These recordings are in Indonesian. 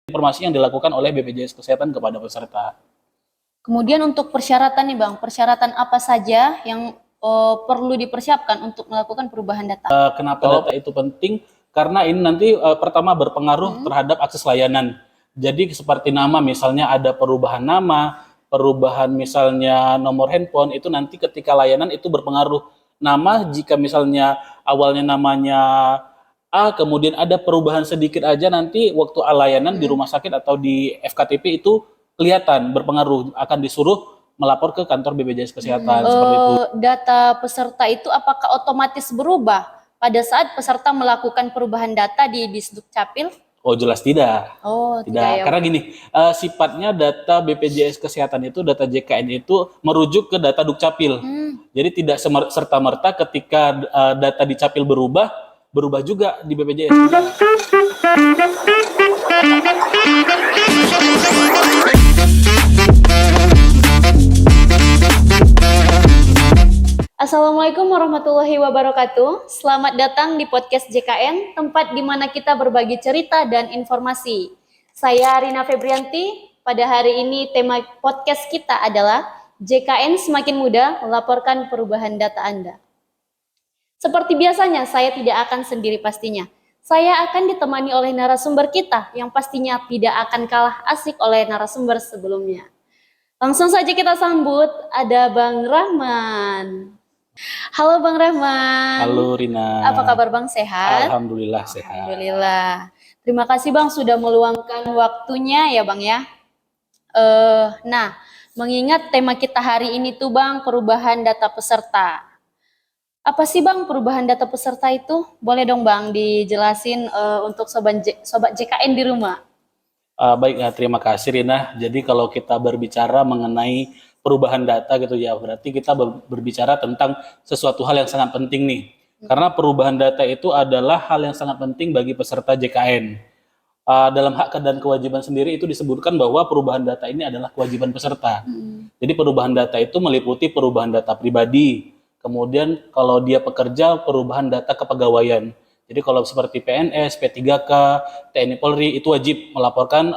informasi yang dilakukan oleh BPJS Kesehatan kepada peserta. Kemudian untuk persyaratan nih Bang, persyaratan apa saja yang perlu dipersiapkan untuk melakukan perubahan data? Kenapa data itu penting? Karena ini nanti pertama berpengaruh terhadap akses layanan. Jadi seperti nama, misalnya ada perubahan nama, perubahan misalnya nomor handphone, itu nanti ketika layanan itu berpengaruh. Nama jika misalnya awalnya namanya A, kemudian ada perubahan sedikit aja, nanti waktu layanan di rumah sakit atau di FKTP itu kelihatan berpengaruh, akan disuruh melapor ke kantor BPJS Kesehatan seperti itu. Data peserta itu apakah otomatis berubah pada saat peserta melakukan perubahan data di Disdukcapil? Oh, jelas tidak. Oh, Tidak, tidak ya. karena gini, sifatnya data BPJS Kesehatan itu, data JKN itu merujuk ke data Dukcapil. Jadi tidak serta-merta ketika data di Capil berubah juga di BPJS. Assalamualaikum warahmatullahi wabarakatuh. Selamat datang di podcast JKN, tempat di mana kita berbagi cerita dan informasi. Saya Rina Febrianti. Pada hari ini tema podcast kita adalah JKN semakin mudah melaporkan perubahan data Anda. Seperti biasanya, saya tidak akan sendiri pastinya. Saya akan ditemani oleh narasumber kita yang pastinya tidak akan kalah asik oleh narasumber sebelumnya. Langsung saja kita sambut, ada Bang Rahman. Halo Bang Rahman. Halo Rina. Apa kabar Bang, sehat? Alhamdulillah sehat. Alhamdulillah. Terima kasih Bang sudah meluangkan waktunya ya Bang ya. Nah, mengingat tema kita hari ini tuh Bang, perubahan data peserta. Apa sih Bang perubahan data peserta itu? Boleh dong Bang dijelasin untuk sobat JKN di rumah. Baik, terima kasih Rina. Jadi kalau kita berbicara mengenai perubahan data gitu ya, berarti kita berbicara tentang sesuatu hal yang sangat penting nih. Karena perubahan data itu adalah hal yang sangat penting bagi peserta JKN. Dalam hak dan kewajiban sendiri itu disebutkan bahwa perubahan data ini adalah kewajiban peserta. Jadi perubahan data itu meliputi perubahan data pribadi, kemudian kalau dia pekerja, perubahan data kepegawaian. Jadi kalau seperti PNS, P3K, TNI Polri itu wajib melaporkan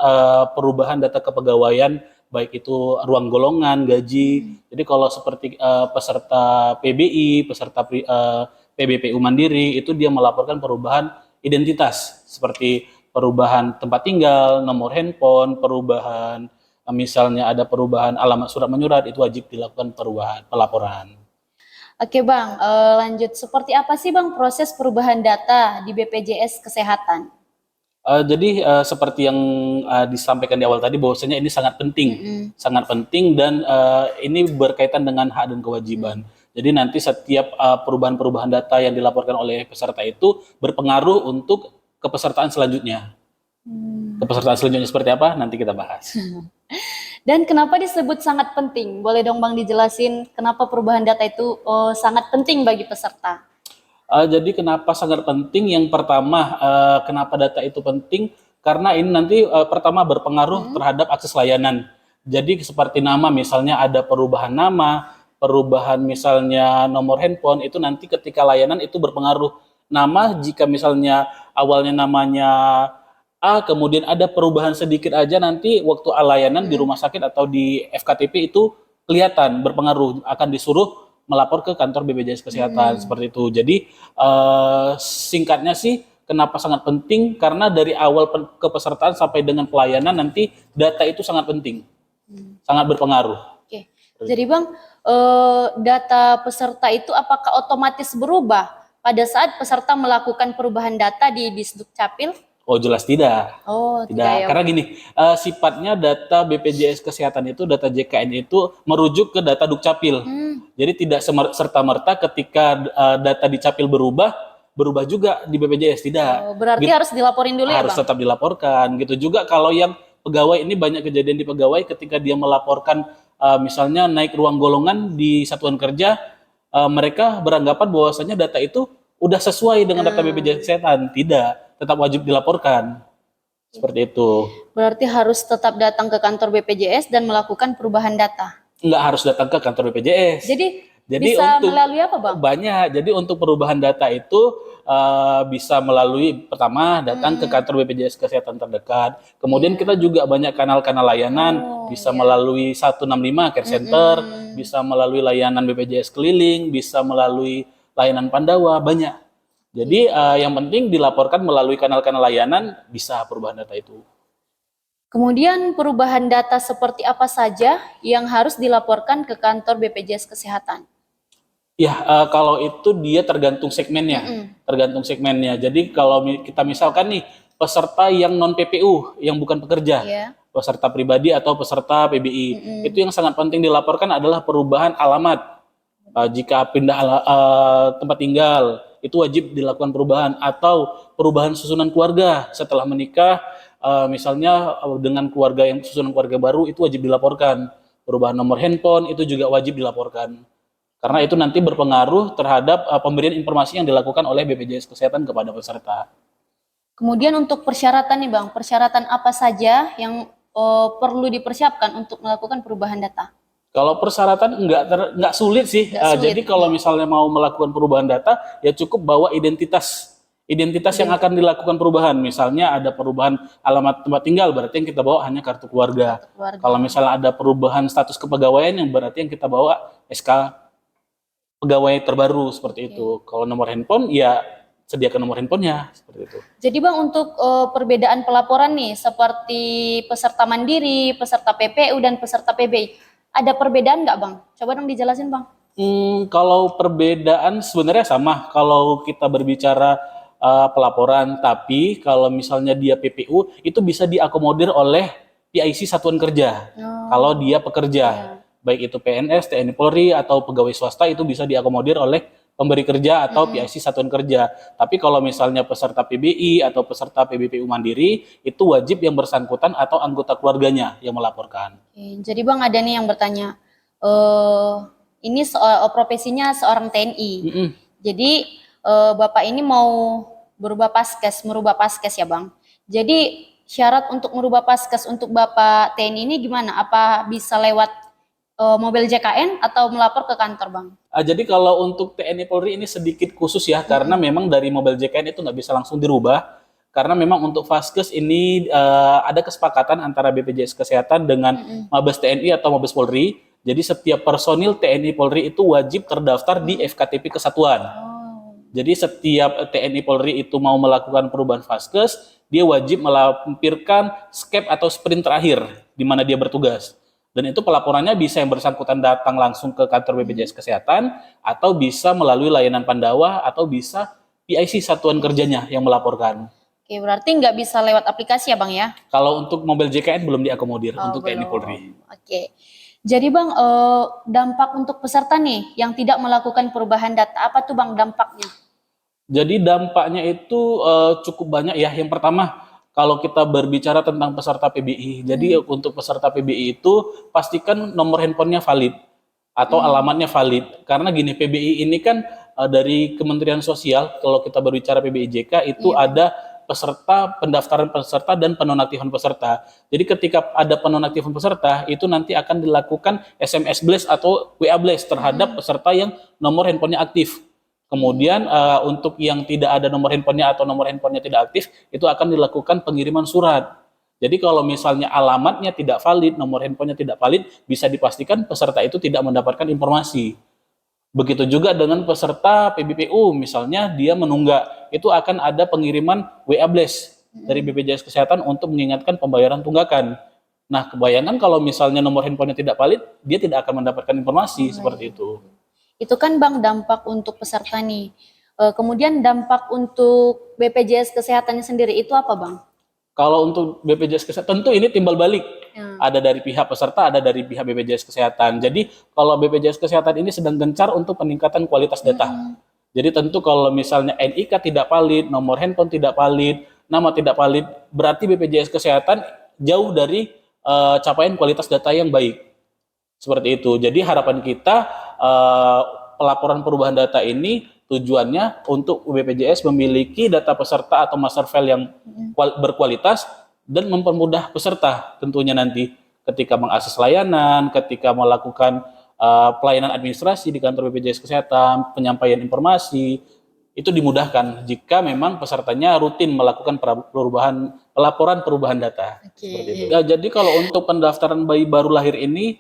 perubahan data kepegawaian, baik itu ruang golongan, gaji. Jadi kalau seperti peserta PBI, peserta PBPU Mandiri, itu dia melaporkan perubahan identitas seperti perubahan tempat tinggal, nomor handphone, perubahan misalnya ada perubahan alamat surat menyurat, itu wajib dilakukan pelaporan. Oke Bang, lanjut. Seperti apa sih Bang proses perubahan data di BPJS Kesehatan? Jadi seperti yang disampaikan di awal tadi, bahwasanya ini sangat penting dan ini berkaitan dengan hak dan kewajiban. Jadi nanti setiap perubahan-perubahan data yang dilaporkan oleh peserta itu berpengaruh untuk kepesertaan selanjutnya. Kepesertaan selanjutnya seperti apa? Nanti kita bahas. Dan kenapa disebut sangat penting? Boleh dong Bang dijelasin kenapa perubahan data itu sangat penting bagi peserta? Jadi kenapa sangat penting? Yang pertama, kenapa data itu penting? Karena ini nanti pertama berpengaruh terhadap akses layanan. Jadi seperti nama, misalnya ada perubahan nama, perubahan misalnya nomor handphone, itu nanti ketika layanan itu berpengaruh. Nama jika misalnya awalnya namanya A, kemudian ada perubahan sedikit aja, nanti waktu layanan di rumah sakit atau di FKTP itu kelihatan berpengaruh, akan disuruh melapor ke kantor BPJS Kesehatan seperti itu. Jadi singkatnya sih, kenapa sangat penting? Karena dari awal kepesertaan sampai dengan pelayanan nanti data itu sangat penting, sangat berpengaruh. Oke. Jadi Bang, data peserta itu apakah otomatis berubah pada saat peserta melakukan perubahan data di Disdukcapil? Oh, jelas tidak. Oh, Tidak, ya. karena gini, sifatnya data BPJS Kesehatan itu, data JKN itu merujuk ke data Dukcapil. Jadi tidak serta-merta ketika data di Capil berubah juga di BPJS, tidak. Oh, berarti harus dilaporin dulu ya Harus Bang? tetap dilaporkan. Gitu juga kalau yang pegawai, ini banyak kejadian di pegawai ketika dia melaporkan misalnya naik ruang golongan di satuan kerja, mereka beranggapan bahwasanya data itu udah sesuai dengan data BPJS Kesehatan. Tidak, tetap wajib dilaporkan. Seperti itu. Berarti harus tetap datang ke kantor BPJS dan melakukan perubahan data. Nggak harus datang ke kantor BPJS. Jadi Bisa untuk melalui apa, Bang? banyak. Jadi untuk perubahan data itu bisa melalui pertama datang ke kantor BPJS Kesehatan terdekat. Kemudian kita juga banyak kanal-kanal layanan, Oh, bisa iya. melalui 165 Care Center, bisa melalui layanan BPJS keliling, bisa melalui layanan Pandawa, banyak. Jadi yang penting dilaporkan melalui kanal-kanal layanan, bisa perubahan data itu. Kemudian perubahan data seperti apa saja yang harus dilaporkan ke kantor BPJS Kesehatan? Ya, kalau itu dia tergantung segmennya, tergantung segmennya. Jadi kalau kita misalkan nih peserta yang non PPU, yang bukan pekerja, Iya. peserta pribadi atau peserta PBI, itu yang sangat penting dilaporkan adalah perubahan alamat. Jika pindah tempat tinggal, itu wajib dilakukan perubahan, atau perubahan susunan keluarga setelah menikah, misalnya dengan keluarga yang susunan keluarga baru, itu wajib dilaporkan. Perubahan nomor handphone itu juga wajib dilaporkan. Karena itu nanti berpengaruh terhadap pemberian informasi yang dilakukan oleh BPJS Kesehatan kepada peserta. Kemudian untuk persyaratan nih Bang, persyaratan apa saja yang perlu dipersiapkan untuk melakukan perubahan data? Kalau persyaratan nggak sulit sih. Nggak sulit. Jadi kalau misalnya mau melakukan perubahan data, ya cukup bawa identitas yang akan dilakukan perubahan. Misalnya ada perubahan alamat tempat tinggal, berarti yang kita bawa hanya kartu keluarga. Kalau misalnya ada perubahan status kepegawaian, yang berarti yang kita bawa SK pegawai terbaru, seperti itu. Kalau nomor handphone, ya sediakan nomor handphonenya, seperti itu. Jadi Bang, untuk perbedaan pelaporan nih, seperti peserta mandiri, peserta PPU, dan peserta PBI, ada perbedaan nggak Bang? Coba dong dijelasin Bang. Kalau perbedaan sebenarnya sama kalau kita berbicara pelaporan, tapi kalau misalnya dia PPU, itu bisa diakomodir oleh PIC Satuan Kerja. Kalau dia pekerja, baik itu PNS, TNI Polri, atau pegawai swasta, itu bisa diakomodir oleh pemberi kerja atau PIC Satuan Kerja. Tapi kalau misalnya peserta PBI atau peserta PBPU Mandiri, itu wajib yang bersangkutan atau anggota keluarganya yang melaporkan. Jadi Bang, ada nih yang bertanya, ini profesinya seorang TNI. Jadi Bapak ini mau merubah paskes ya Bang. Jadi syarat untuk merubah paskes untuk Bapak TNI ini gimana? Apa bisa lewat mobil JKN atau melapor ke kantor Bang? Jadi kalau untuk TNI Polri ini sedikit khusus ya, karena memang dari mobil JKN itu nggak bisa langsung dirubah, karena memang untuk Vaskes ini ada kesepakatan antara BPJS Kesehatan dengan Mabes TNI atau Mabes Polri. Jadi setiap personil TNI Polri itu wajib terdaftar di FKTP Kesatuan. Jadi setiap TNI Polri itu mau melakukan perubahan Vaskes, dia wajib melampirkan skep atau sprint terakhir di mana dia bertugas. Dan itu pelaporannya bisa yang bersangkutan datang langsung ke kantor BPJS Kesehatan, atau bisa melalui layanan Pandawa, atau bisa PIC Satuan Kerjanya yang melaporkan. Oke, berarti nggak bisa lewat aplikasi ya Bang ya? Kalau untuk mobil JKN belum diakomodir untuk TNI Polri. Oke. Jadi Bang, dampak untuk peserta nih yang tidak melakukan perubahan data, apa tuh Bang dampaknya? Jadi dampaknya itu cukup banyak ya. Yang pertama, kalau kita berbicara tentang peserta PBI, jadi untuk peserta PBI itu pastikan nomor handphonenya valid atau alamatnya valid. Karena gini, PBI ini kan dari Kementerian Sosial, kalau kita berbicara PBIJK itu ada peserta, pendaftaran peserta, dan penonaktifan peserta. Jadi ketika ada penonaktifan peserta, itu nanti akan dilakukan SMS blast atau WA blast terhadap peserta yang nomor handphonenya aktif. Kemudian untuk yang tidak ada nomor handphonenya atau nomor handphonenya tidak aktif, itu akan dilakukan pengiriman surat. Jadi kalau misalnya alamatnya tidak valid, nomor handphonenya tidak valid, bisa dipastikan peserta itu tidak mendapatkan informasi. Begitu juga dengan peserta PBPU, misalnya dia menunggak, itu akan ada pengiriman WA blast dari BPJS Kesehatan untuk mengingatkan pembayaran tunggakan. Nah, kebayangkan kalau misalnya nomor handphonenya tidak valid, dia tidak akan mendapatkan informasi seperti itu. Itu kan Bang dampak untuk peserta nih. Kemudian dampak untuk BPJS Kesehatannya sendiri itu apa Bang? Kalau untuk BPJS Kesehatan tentu ini timbal balik. Ada dari pihak peserta, ada dari pihak BPJS Kesehatan. Jadi kalau BPJS Kesehatan ini sedang gencar untuk peningkatan kualitas data. Jadi tentu kalau misalnya NIK tidak valid, nomor handphone tidak valid, nama tidak valid, berarti BPJS Kesehatan jauh dari capaian kualitas data yang baik. Seperti itu. Jadi harapan kita pelaporan perubahan data ini tujuannya untuk BPJS memiliki data peserta atau master file yang berkualitas dan mempermudah peserta tentunya nanti ketika mengakses layanan, ketika melakukan pelayanan administrasi di kantor BPJS Kesehatan, penyampaian informasi, itu dimudahkan jika memang pesertanya rutin melakukan pelaporan perubahan data. Seperti itu. Ya, jadi kalau untuk pendaftaran bayi baru lahir ini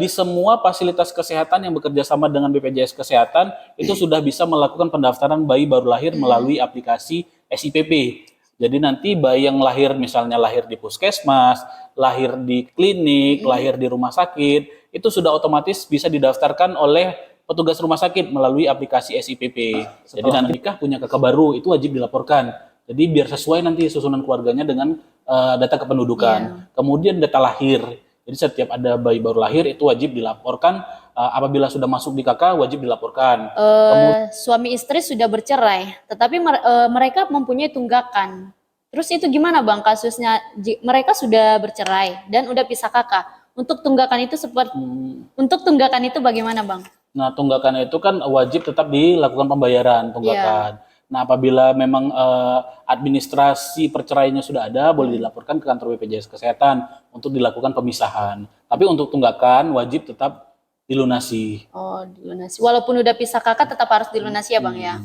di semua fasilitas kesehatan yang bekerja sama dengan BPJS Kesehatan itu sudah bisa melakukan pendaftaran bayi baru lahir melalui aplikasi SIPP. Jadi nanti bayi yang lahir misalnya lahir di puskesmas, lahir di klinik, lahir di rumah sakit, itu sudah otomatis bisa didaftarkan oleh petugas rumah sakit melalui aplikasi SIPP. Jadi nanti nikah punya kakak baru itu wajib dilaporkan. Jadi biar sesuai nanti susunan keluarganya dengan data kependudukan. Kemudian data lahir. Jadi setiap ada bayi baru lahir itu wajib dilaporkan. Apabila sudah masuk di KK wajib dilaporkan. Suami istri sudah bercerai, tetapi mereka mempunyai tunggakan. Terus itu gimana Bang kasusnya? Mereka sudah bercerai dan udah pisah kakak. Untuk tunggakan itu untuk tunggakan itu bagaimana Bang? Nah, tunggakan itu kan wajib tetap dilakukan pembayaran tunggakan. Nah, apabila memang administrasi perceraiannya sudah ada, boleh dilaporkan ke kantor BPJS Kesehatan untuk dilakukan pemisahan. Tapi untuk tunggakan wajib tetap dilunasi. Oh, dilunasi. Walaupun udah pisah kakak tetap harus dilunasi ya Bang ya.